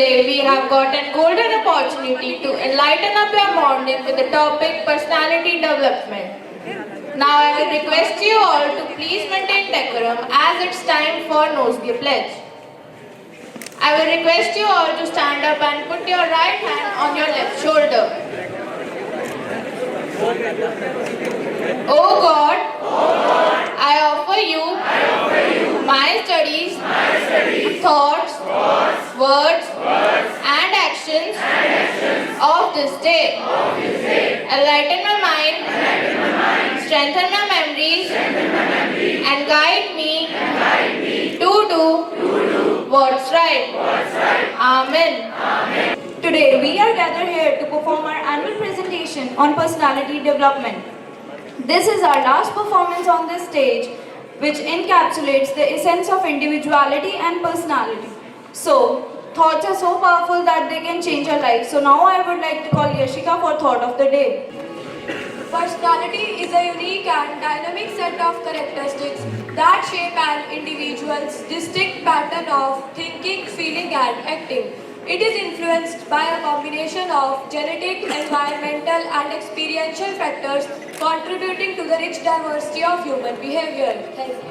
Today we have got a golden opportunity to enlighten up your morning with the topic personality development. Now I will request you all to please maintain decorum as it's time for Nosegay Pledge. I will request you all to stand up and put your right hand on your left shoulder. Oh God, I offer you my studies, thoughts, words, and actions of this day. Enlighten my mind, strengthen my memories, and guide me to do what's right. Amen. Today we are gathered here to perform our annual presentation on personality development. This is our last performance on this stage, which encapsulates the essence of individuality and personality. So, thoughts are so powerful that they can change our life. So now I would like to call Yashika for thought of the day. Personality is a unique and dynamic set of characteristics that shape an individual's distinct pattern of thinking, feeling, and acting. It is influenced by a combination of genetic, environmental, and experiential factors contributing to the rich diversity of human behavior. Thank you.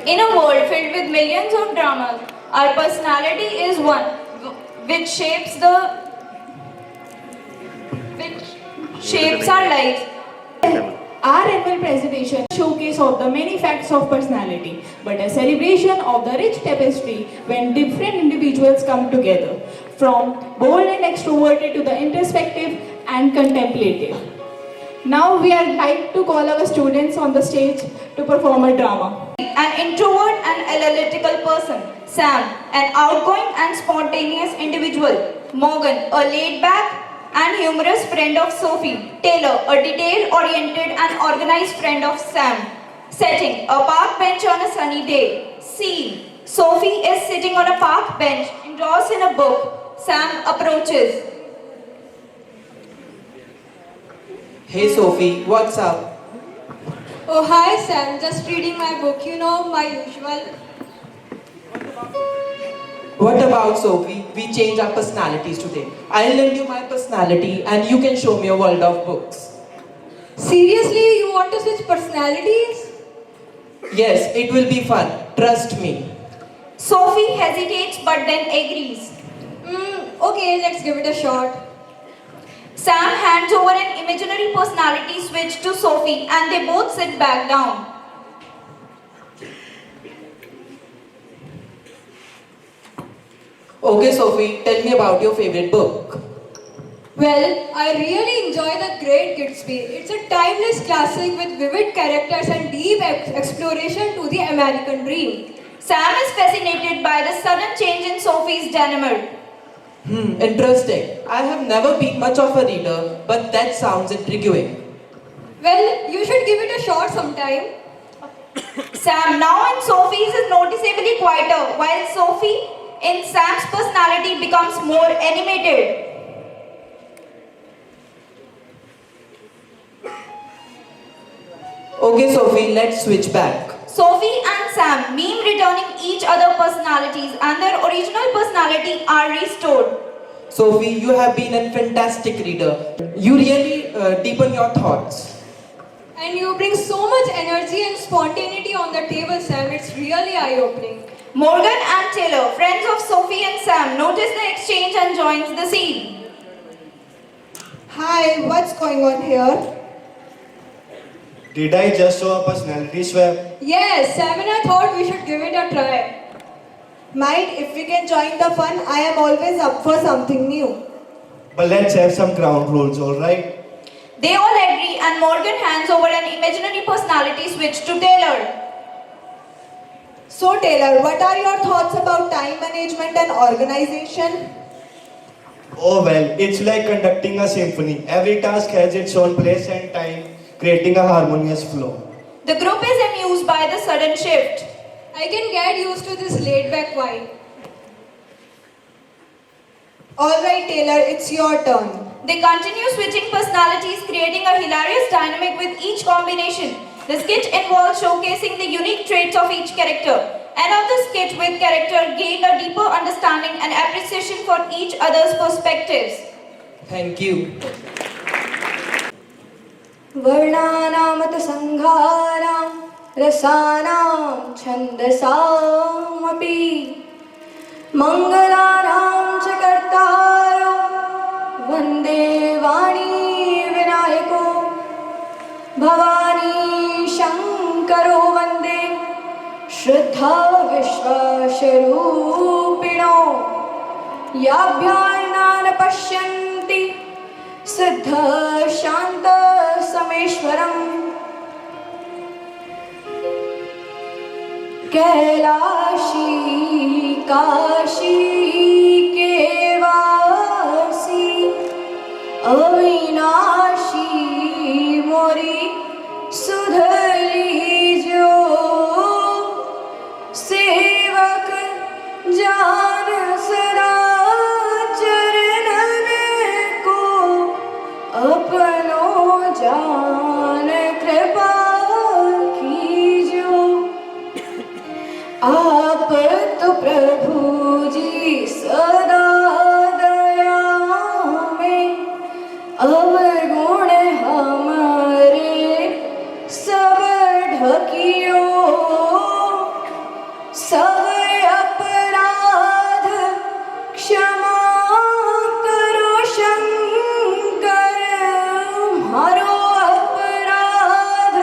In a world filled with millions of dramas, our personality is one which shapes our lives. Our annual presentation is a showcase of the many facts of personality, but a celebration of the rich tapestry when different individuals come together, from bold and extroverted to the introspective and contemplative. Now we are like to call our students on the stage to perform a drama. An introvert and analytical person. Sam, an outgoing and spontaneous individual. Morgan, a laid-back and humorous friend of Sophie. Taylor, a detail-oriented and organized friend of Sam. Setting, a park bench on a sunny day. Scene, Sophie is sitting on a park bench, engrossed in a book. Sam approaches. Hey Sophie, what's up? Oh, hi Sam, just reading my book, my usual. What about Sophie? We change our personalities today. I'll lend you my personality and you can show me a world of books. Seriously, you want to switch personalities? Yes, it will be fun. Trust me. Sophie hesitates but then agrees. Okay, let's give it a shot. Sam hands over an imaginary personality switch to Sophie and they both sit back down. Okay Sophie, tell me about your favorite book. Well, I really enjoy The Great Gatsby. It's a timeless classic with vivid characters and deep exploration to the American dream. Sam is fascinated by the sudden change in Sophie's demeanor. Interesting. I have never been much of a reader, but that sounds intriguing. Well, you should give it a shot sometime. Sam now in Sophie's is noticeably quieter, while Sophie in Sam's personality becomes more animated. Okay Sophie, let's switch back. Sophie and Sam meme returning each other personalities and their original personality are restored. Sophie, you have been a fantastic reader. You really deepen your thoughts. And you bring so much energy and spontaneity on the table, Sam. It's really eye-opening. Morgan and Taylor, friends of Sophie and Sam, notice the exchange and joins the scene. Hi, what's going on here? Did I just show a personality swap? Yes, Sam and I thought we should give it a try. Mind if we can join the fun? I am always up for something new. But let's have some ground rules, alright? They all agree and Morgan hands over an imaginary personality switch to Taylor. So Taylor, what are your thoughts about time management and organization? Oh well, it's like conducting a symphony. Every task has its own place and time, creating a harmonious flow. The group is amused by the sudden shift. I can get used to this laid-back vibe. Alright Taylor, it's your turn. They continue switching personalities, creating a hilarious dynamic with each combination. The sketch involves showcasing the unique traits of each character. End of the skit with character gained a deeper understanding and appreciation for each other's perspectives. Thank you. वर्णानामतसङ्घानां रसानां छन्दसामपि मङ्गलानां च कर्तारो वन्दे वाणी विनायको भवानी शङ्करो वन्दे श्रद्धा विश्वासरूपिणो याभ्यां न पश्यन्ति सिद्ध शांत समेश्वरम कैलाशी काशी के वासी अविनाशी मोरी सुधली जो सेवक जान सदा चरणन को अपनो जान कृपा कीजो आप तो प्रभु जी सदा दया में अवगुण हमारे सब ढकियो सब अपराध क्षमा करो शंकर हरो अपराध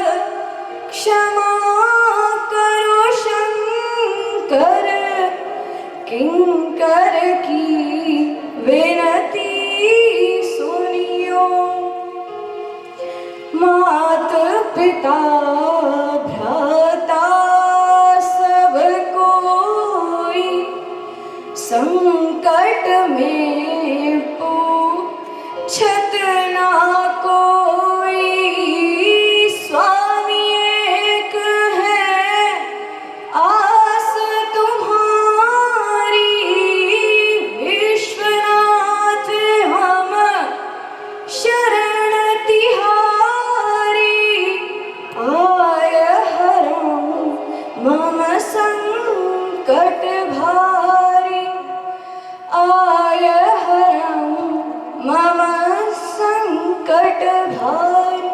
क्षमा करो शंकर किंकर की विनती सुनियो मात पिता भ्राता सब कोई संकट में पूछत ना कोई स्वामी एक है आस तुम्हारी विश्वनाथ हम शरण तिहारी आय हरं मम संकट भारी आय हरं मम संकट भारी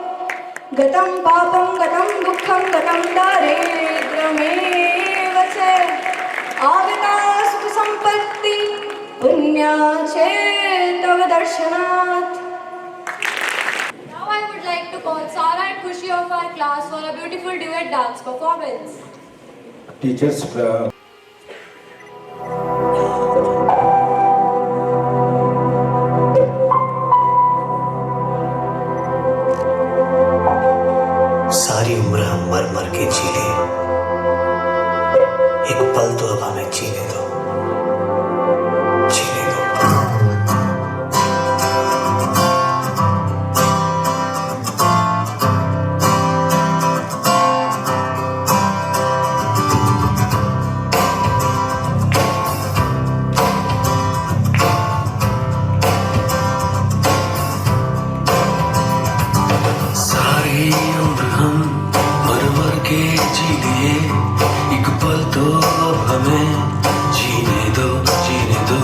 गतं पापं गतं दुःखं गतं दारिद्र्यमेव च आगता सुख संपत्ति पुण्या तव दर्शनात्. Now I would like to call Sara and Khushi of our class for a beautiful duet dance performance. Teachers, सारी उम्र हम मर मर के जी ले, एक पल तो अब हमें जीने दो, जीने दो. सारी उम्र हम मर मर के जी लिए, एक पल तो अब हमें जीने दो, जीने दो.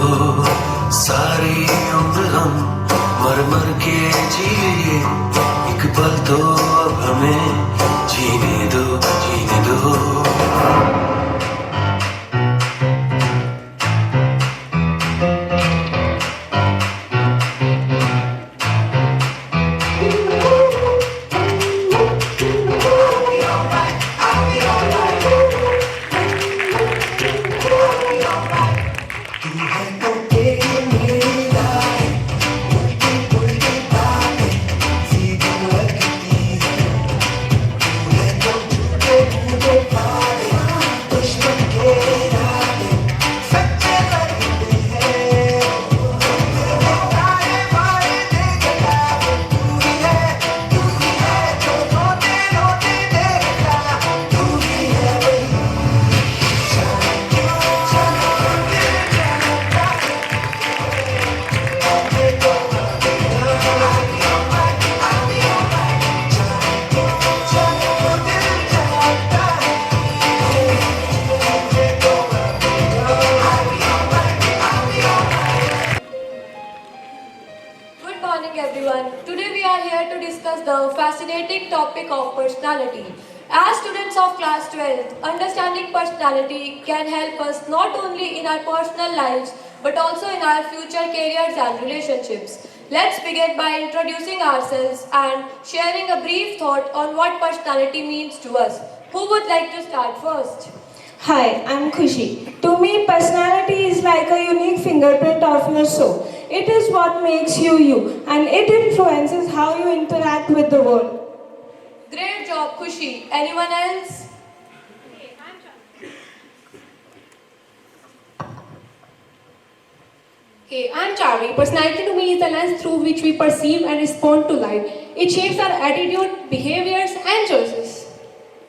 सारी उम्र हम मर मर के जी लिए, एक पल तो अब हमें जीने दो, जीने दो. see fascinating topic of personality. As students of class 12th, understanding personality can help us not only in our personal lives but also in our future careers and relationships. Let's begin by introducing ourselves and sharing a brief thought on what personality means to us. Who would like to start first? Hi, I'm Khushi. To me, personality is like a unique fingerprint of your soul. It is what makes you you, and it influences how you interact with the world. Great job, Khushi. Anyone else? Hey, I'm Charvi. Personality to me is the lens through which we perceive and respond to life. It shapes our attitude, behaviors, and choices.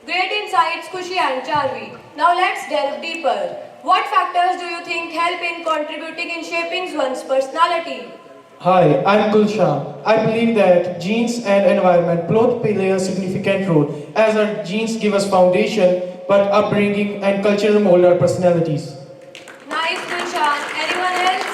Great insights, Khushi and Charvi. Now let's delve deeper. What factors do you think help in contributing in shaping one's personality? Hi, I'm Gulshan. I believe that genes and environment both play a significant role, as our genes give us foundation, but upbringing and culture mold our personalities. Nice, Gulshan. Anyone else?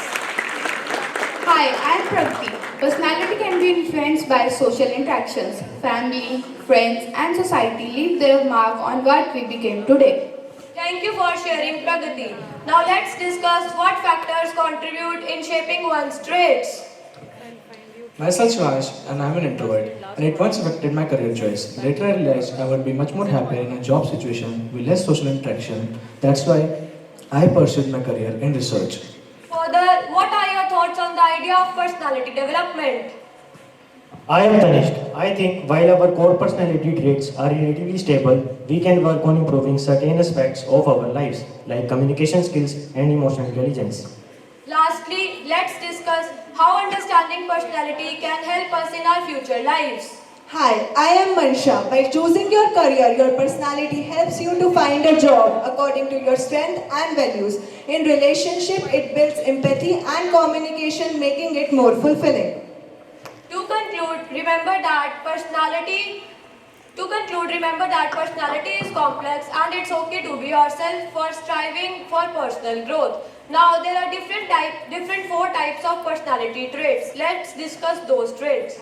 Hi, I'm Pragati. Personality can be influenced by social interactions. Family, friends, and society leave their mark on what we became today. Thank you for sharing, Pragati. Now let's discuss what factors contribute in shaping one's traits. Myself Shivansh, and I'm an introvert, and it once affected my career choice. Later I realized I would be much more happier in a job situation with less social interaction. That's why I pursued my career in research. Further, what are your thoughts on the idea of personality development? I am Tanishq. I think while our core personality traits are relatively stable, we can work on improving certain aspects of our lives, like communication skills and emotional intelligence. Lastly, let's discuss how understanding personality can help us in our future lives. Hi, I am Mansha. By choosing your career, your personality helps you to find a job according to your strength and values. In relationship, it builds empathy and communication, making it more fulfilling. To conclude, remember that personality is complex and it's okay to be yourself for striving for personal growth. Now there are different four types of personality traits. Let's discuss those traits.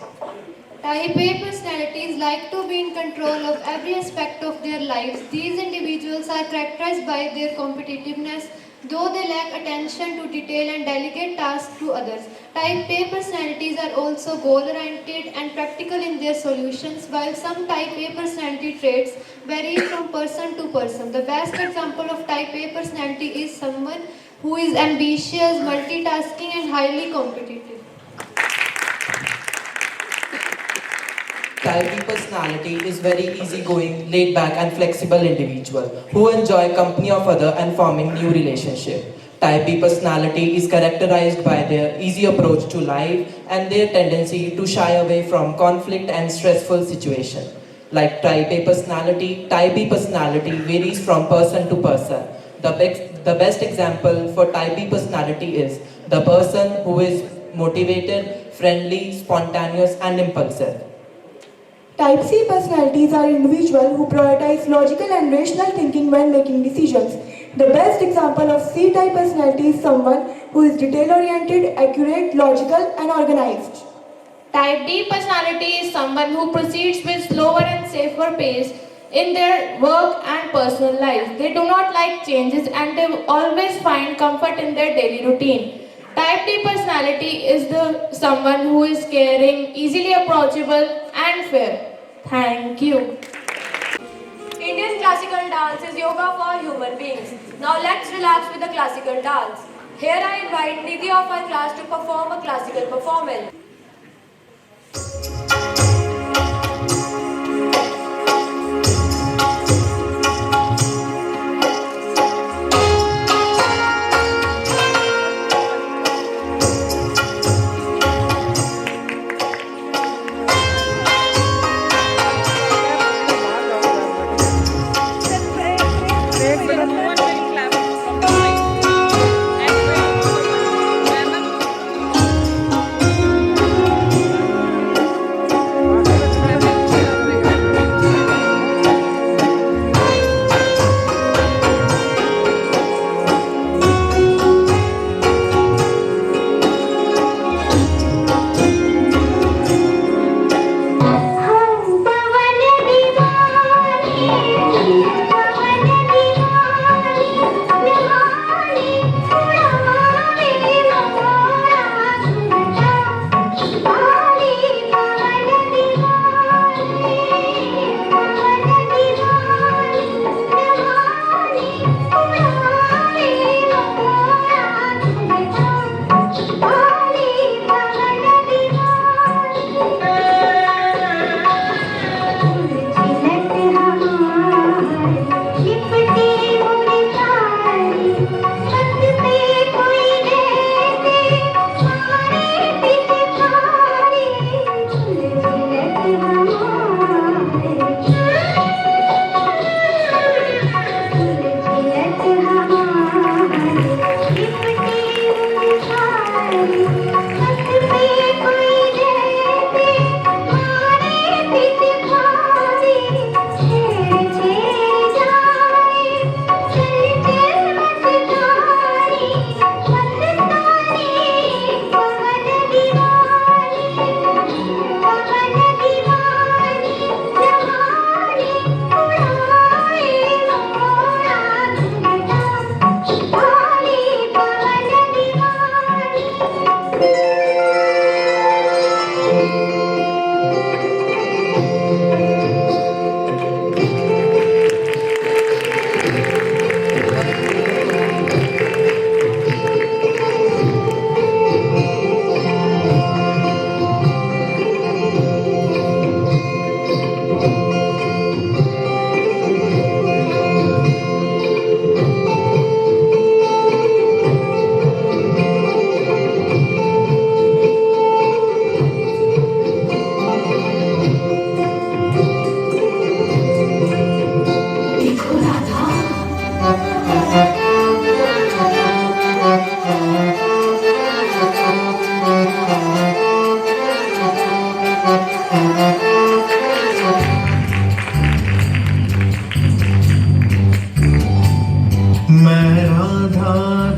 Type A personalities like to be in control of every aspect of their lives. These individuals are characterized by their competitiveness, though they lack attention to detail and delegate tasks to others. Type A personalities are also goal-oriented and practical in their solutions, while some Type A personality traits vary from person to person. The best example of Type A personality is someone who is ambitious, multitasking, and highly competitive. Type B personality is very easygoing, laid back and flexible individual who enjoy company of other and forming new relationship. Type B personality is characterized by their easy approach to life and their tendency to shy away from conflict and stressful situation. Like Type B personality varies from person to person. The best example for Type B personality is the person who is motivated, friendly, spontaneous and impulsive. Type C personalities are individuals who prioritize logical and rational thinking when making decisions. The best example of C-type personality is someone who is detail-oriented, accurate, logical, and organized. Type D personality is someone who proceeds with slower and safer pace in their work and personal life. They do not like changes and they always find comfort in their daily routine. Type D personality is someone who is caring, easily approachable and fair. Thank you. Indian classical dance is yoga for human beings. Now let's relax with the classical dance. Here I invite Nidhi of our class to perform a classical performance.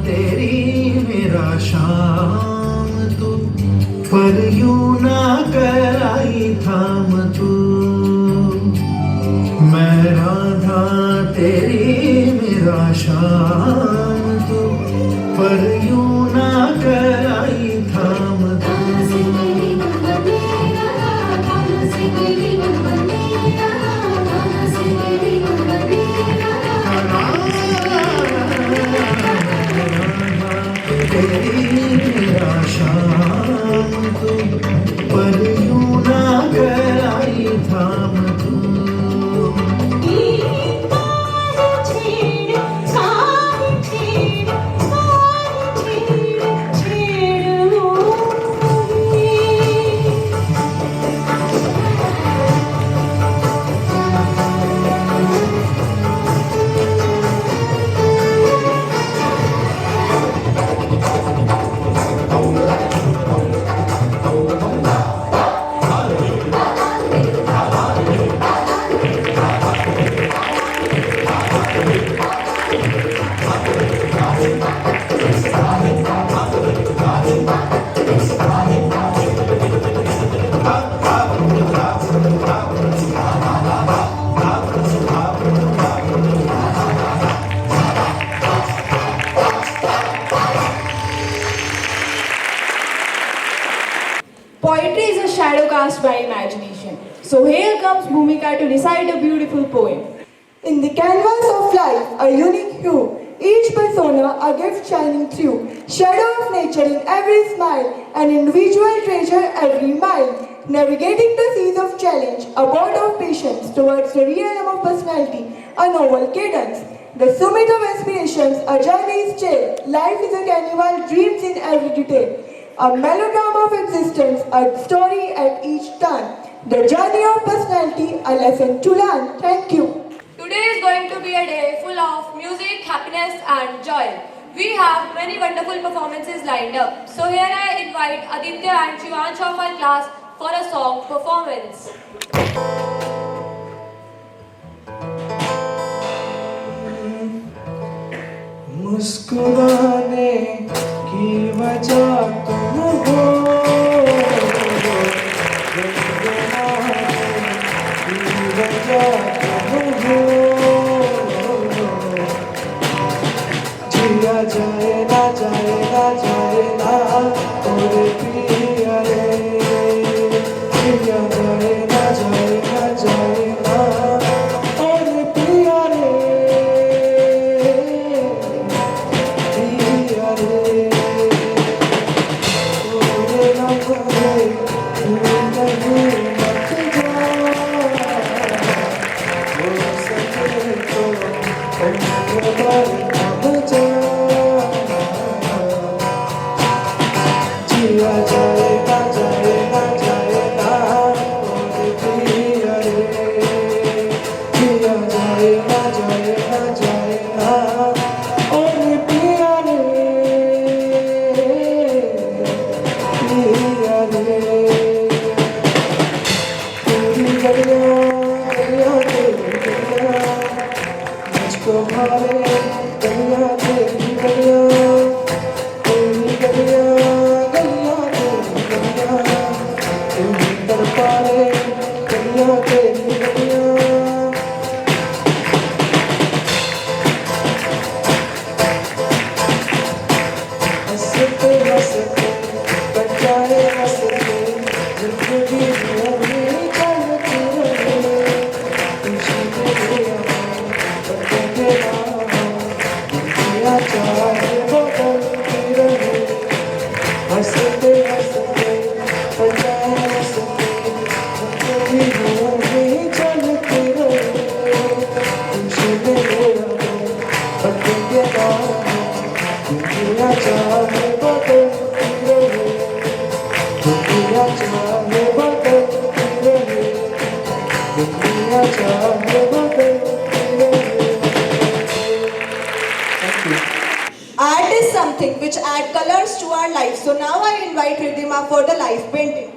तेरी मेरा शाम तू, पर यूं ना कर आई थाम तू। मैं राधा तेरी मेरा शाम तू, पर यूं ना कर आई थाम तू। तेरी मेरा शाम तू, पर यूं ना कर आई थाम तू। Poetry is a shadow cast by imagination. So here comes Bhumika to recite a beautiful poem. In the canvas of life, a unique hue, each persona a gift shining through. Shadow of nature in every smile, an individual treasure every mile. Navigating the seas of challenge, a boat of patience towards the realm of personality, a novel cadence. The summit of aspirations, a journey is chill. Life is a carnival, dreams in every detail. A melodrama of existence, a story at each turn. The journey of personality, a lesson to learn. Thank you. Today is going to be a day full of music, happiness and joy. We have many wonderful performances lined up. So here I invite Aditya and Shivansh of our class for a song performance. मुस्कुराने की वजह तुम हो, गुनगुनाने की वजह तुम हो। जिया जाए ना जाए ना जाए ना और पिया रे, जिया जाए ना जाए ना जाए ना और पिया रे, पिया रे। तोरे रंग में तू नहीं मत जा, हो सके तो उम्र भर न जा। जिया जाए ना जाए ना जाए ना और पिया रे, जिया जाए ना जाए ना जाए ना और पिया रे, पिया रे। तेरी गलियां गलियां तेरी गलियां, मुझको भावे गलियां तेरी गलियां, तेरी गलियां गलियां तेरी गलियां, तेरी दरबारे गलियां तेरी गलियां। हंसते हंसते कट जाए हंसते, जिंदगी यूं ही चलती रहे। खुशी मेरे यहाँ बदले ना हो, दुनिया चाहे बदलती रहे। हंसते हंसते कट जाए हंसते, जिंदगी यूं ही चलती रहे। खुशी मेरे यहाँ बदले ना हो, दुनिया चाहे बदलती रहे, दुनिया चाहे बदलती रहे, दुनिया चाहे बदलती रहे। Thank you. Art is something which add colors to our life. So now I invite Ridhima for the life painting.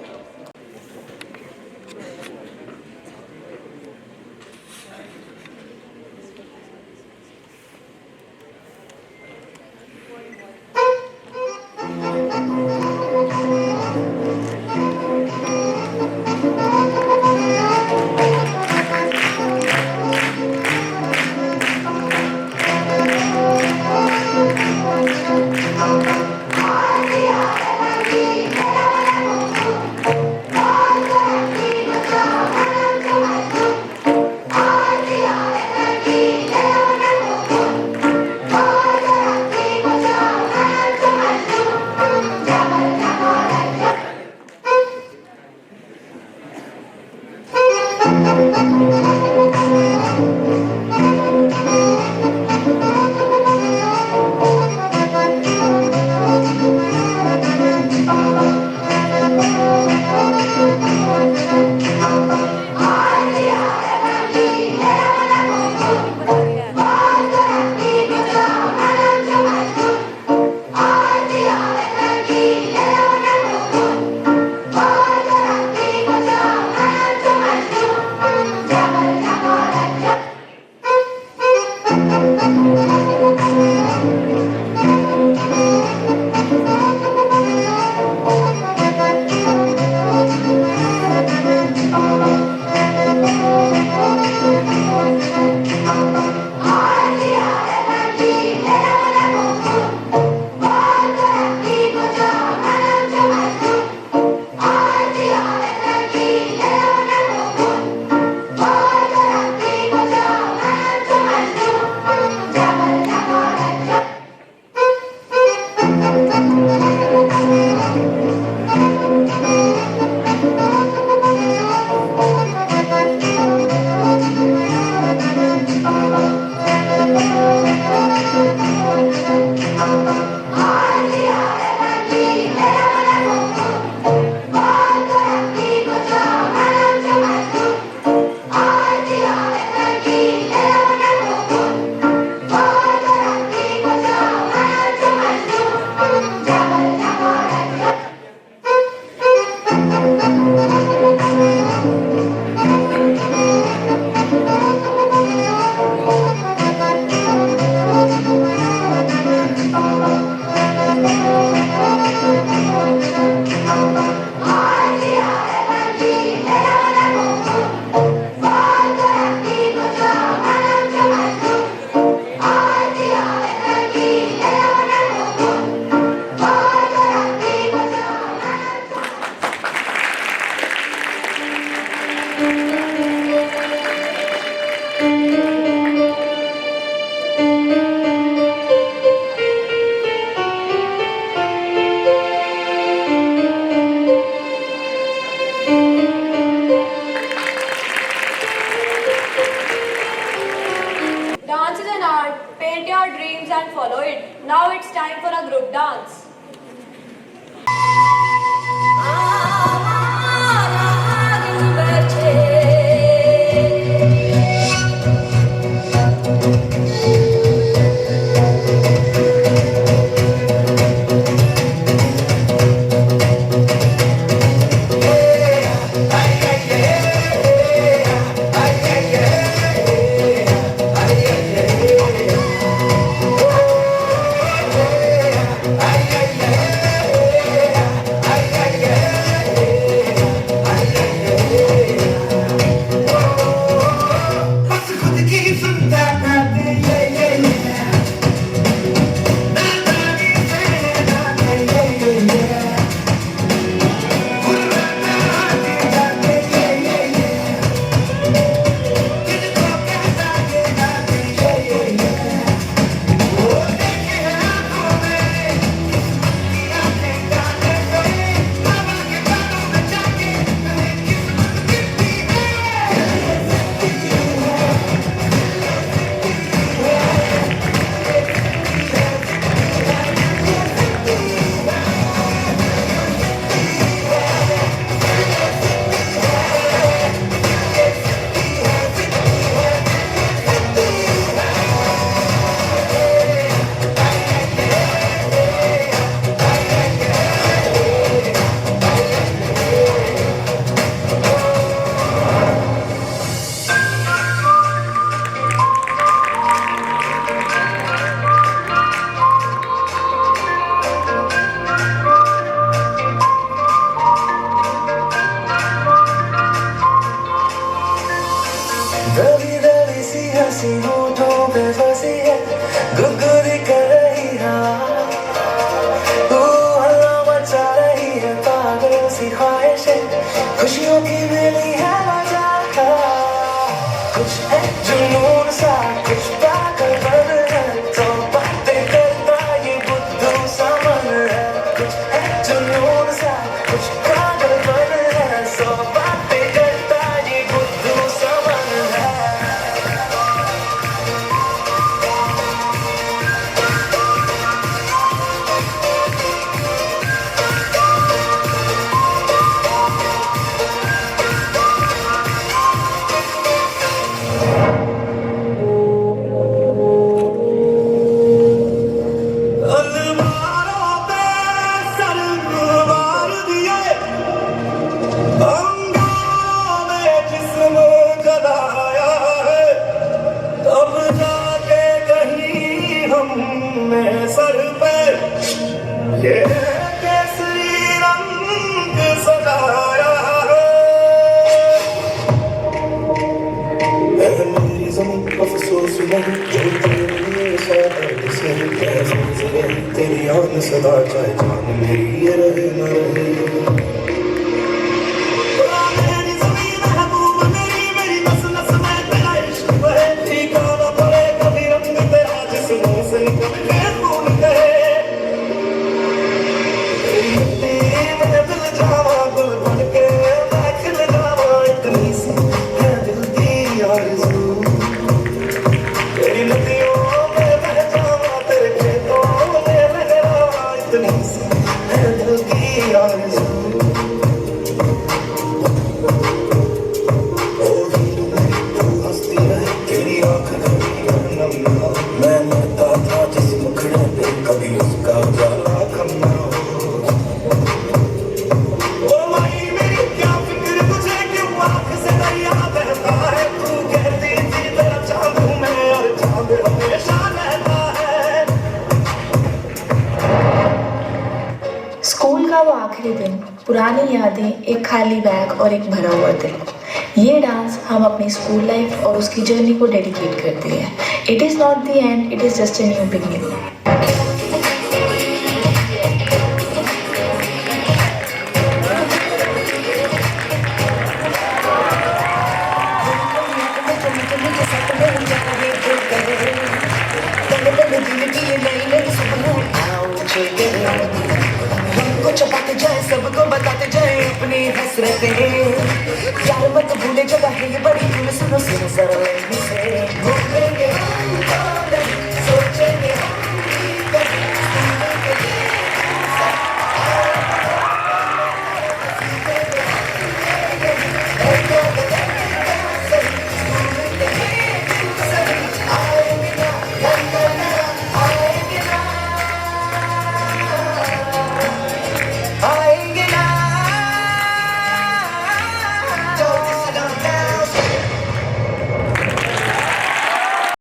dreams and follow it. Now it's time for a group dance. खुशियों की मिली है वजह, कुछ है जुनून सा, कुछ पागल बन है, तो बातें करता ये बुद्धू सा मन है। कुछ है जुनून सा, कुछ पागल बन है, सो बातें करता ये बुद्धू सा मन है। सर पे ये केसरी रंग सजाया है, मेरी ज़मीं अफ़सोस नहीं जो तेरे लिए शायद से कैसे तेरी आन सदा चाहे जान मेरी ये रहे न रहे। स्कूल का वो आखिरी दिन, पुरानी यादें, एक खाली बैग और एक भरा हुआ दिल। ये डांस हम अपनी स्कूल लाइफ और उसकी जर्नी को डेडिकेट करते हैं। It is not the end, it is just a new beginning. हमको छपाते जाए, सबको बताते जाए अपनी हसरतें। यार मत भूले जगह है ये बड़ी, सुनो सुनो सुनो जरा से